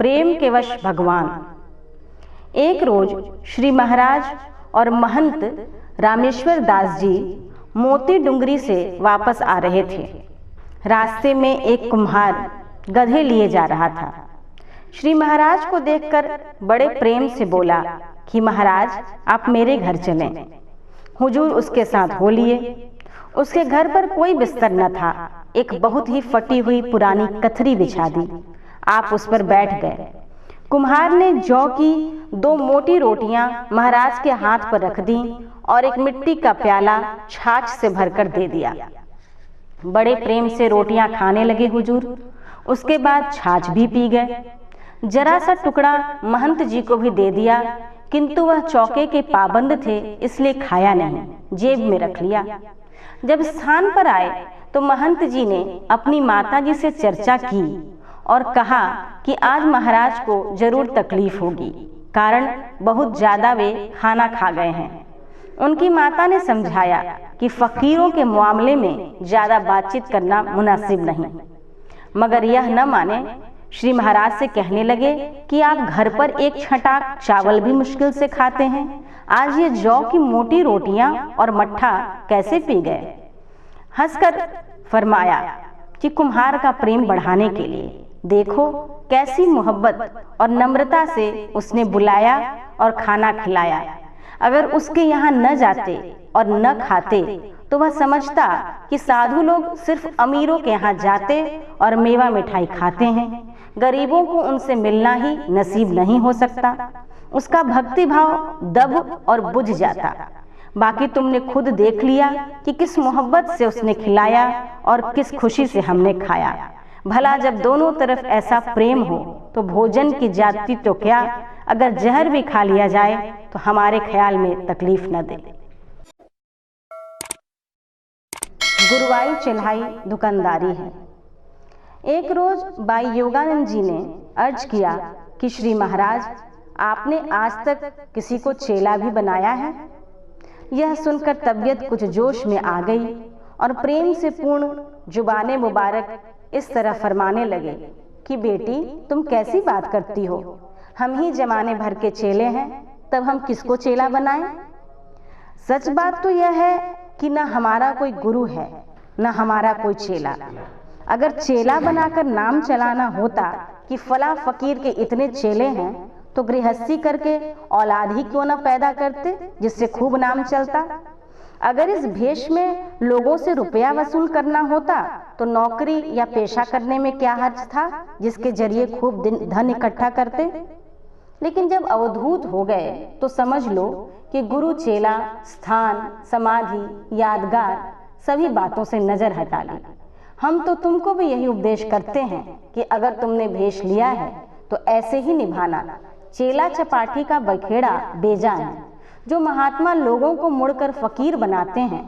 प्रेम के वश भगवान। एक रोज श्री महाराज और महंत रामेश्वर दास जी मोती डुंगरी से वापस आ रहे थे। रास्ते में एक कुम्हार गधे लिए जा रहा था। श्री महाराज को देखकर बड़े प्रेम से बोला कि महाराज आप मेरे घर चलें। हुजूर उसके साथ हो लिए। उसके घर पर कोई बिस्तर न था। एक बहुत ही फटी हुई पुरानी कथरी बिछा दी। आप उस पर बैठ गए। कुम्हार ने जौ की 2 मोटी रोटियां महाराज के हाथ पर रख दी और एक मिट्टी का प्याला छाछ से भरकर दे दिया। बड़े प्रेम से रोटियां खाने लगे हुजूर। उसके बाद छाछ भी पी गए। जरा सा टुकड़ा महंत जी को भी दे दिया, किंतु वह चौके के पाबंद थे इसलिए खाया नहीं, जेब में रख लिया। जब स्थान पर आए तो महंत जी ने अपनी माता जी से चर्चा की और कहा कि आज महाराज को जरूर तकलीफ होगी, कारण बहुत ज्यादा वे खाना खा गए हैं। उनकी माता ने समझाया कि फकीरों के मामले में ज्यादा बातचीत करना मुनासिब नहीं, मगर यह न माने। श्री महाराज से कहने लगे कि आप घर पर एक छटाक चावल भी मुश्किल से खाते हैं, आज ये जौ की मोटी रोटियां और मट्ठा कैसे पी गए? हंसकर फरमाया कि कुम्हार का प्रेम बढ़ाने के लिए देखो कैसी मोहब्बत और नम्रता से उसने बुलाया और खाना खिलाया। अगर उसके यहाँ न जाते और न खाते तो वह समझता कि साधु लोग सिर्फ अमीरों के यहाँ जाते और मेवा मिठाई खाते हैं, गरीबों को उनसे मिलना ही नसीब नहीं हो सकता। उसका भक्ति भाव दब और बुझ जाता। बाकी तुमने खुद देख लिया कि किस मोहब्बत से उसने खिलाया और किस खुशी से हमने खाया। भला जब दोनों तरफ ऐसा प्रेम हो तो भोजन की जाति तो क्या, अगर जहर भी खा लिया जाए तो हमारे ख्याल में तकलीफ न दे। गुरुवाई चढ़ाई दुकानदारी है। एक रोज बाई योगानंद जी ने अर्ज किया कि श्री महाराज आपने आज तक किसी को चेला भी बनाया है? यह सुनकर तबीयत कुछ जोश में आ गई और प्रेम से पूर्ण जुबाने मुबारक इस तरह फरमाने लगे कि बेटी तुम कैसी बात करती हो, हम ही जमाने भर के चेले हैं, तब हम किसको चेला बनाएं? सच बात तो यह है कि न हमारा कोई गुरु है न हमारा कोई चेला। अगर चेला बनाकर नाम चलाना होता कि फला फकीर के इतने चेले हैं तो गृहस्थी करके औलाद ही क्यों न पैदा करते जिससे खूब नाम चलता। अगर इस भेष में लोगों से रुपया वसूल करना होता तो नौकरी या पेशा करने में क्या हर्ज था जिसके जरिए खूब धन इकट्ठा करते। लेकिन जब अवधूत हो गए तो समझ लो कि गुरु चेला स्थान समाधि यादगार सभी बातों से नजर हटा ली। हम तो तुमको भी यही उपदेश करते हैं कि अगर तुमने भेष लिया है तो ऐसे ही निभाना। चेला चपाटी का बखेड़ा बेजान है। जो महात्मा लोगों को मुड़कर फकीर बनाते हैं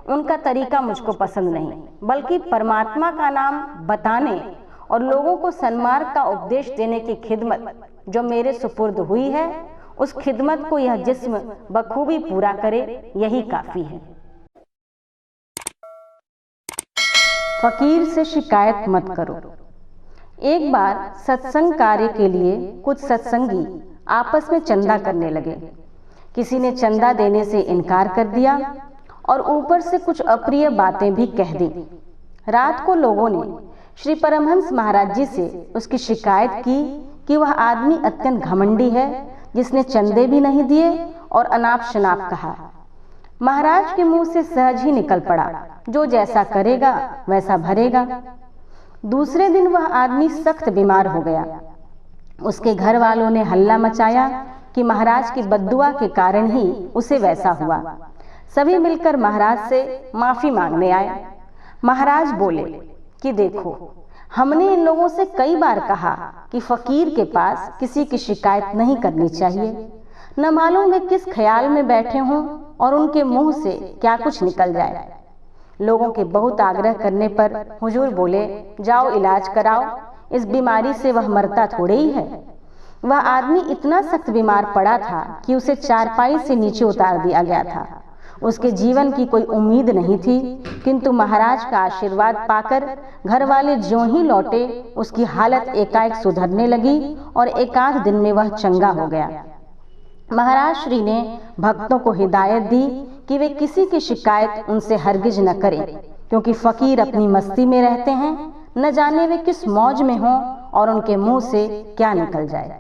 उनका तरीका मुझको पसंद नहीं, बल्कि परमात्मा का नाम बताने और लोगों को सन्मार्ग का उपदेश देने की खिदमत जो मेरे सुपुर्द हुई है, उस खिदमत को यह जिस्म बखूबी पूरा करे, यही काफी है। फकीर से शिकायत मत करो। एक बार सत्संग कार्य के लिए कुछ सत्संगी आपस में चंदा करने लगे। किसी ने चंदा देने से इनकार कर दिया और ऊपर से कुछ अप्रिय बातें भी कह दी। रात को लोगों ने श्री परमहंस महाराज जी से उसकी शिकायत की कि वह आदमी अत्यंत घमंडी है जिसने चंदे भी नहीं दिए और अनाप शनाप कहा। महाराज के मुंह से सहज ही निकल पड़ा, जो जैसा करेगा वैसा भरेगा। दूसरे दिन वह आदमी सख्त बीमार हो गया। उसके घर वालों ने हल्ला मचाया कि महाराज की बद्दुआ के कारण ही उसे वैसा हुआ। सभी मिलकर महाराज से माफी मांगने आए। महाराज बोले कि देखो, हमने इन लोगों से कई बार कहा कि फकीर के पास किसी की शिकायत नहीं करनी चाहिए। न मालूम वे किस ख्याल में बैठे हों और उनके मुंह से क्या कुछ निकल जाए। लोगों के बहुत आग्रह करने पर हुजूर बोले, जाओ इलाज कराओ, इस बीमारी से वह मरता थोड़े ही है। वह आदमी इतना सख्त बीमार पड़ा था कि उसे चारपाई से नीचे उतार दिया गया था। उसके जीवन की कोई उम्मीद नहीं थी, किंतु महाराज का आशीर्वाद पाकर घर वाले ज्यों ही लौटे उसकी हालत एकाएक सुधरने लगी और एकाध दिन में वह चंगा हो गया। महाराज श्री ने भक्तों को हिदायत दी कि वे किसी की शिकायत उनसे हरगिज न करें, क्योंकि फकीर अपनी मस्ती में रहते हैं, न जाने वे किस मौज में हों और उनके मुंह से क्या निकल जाए।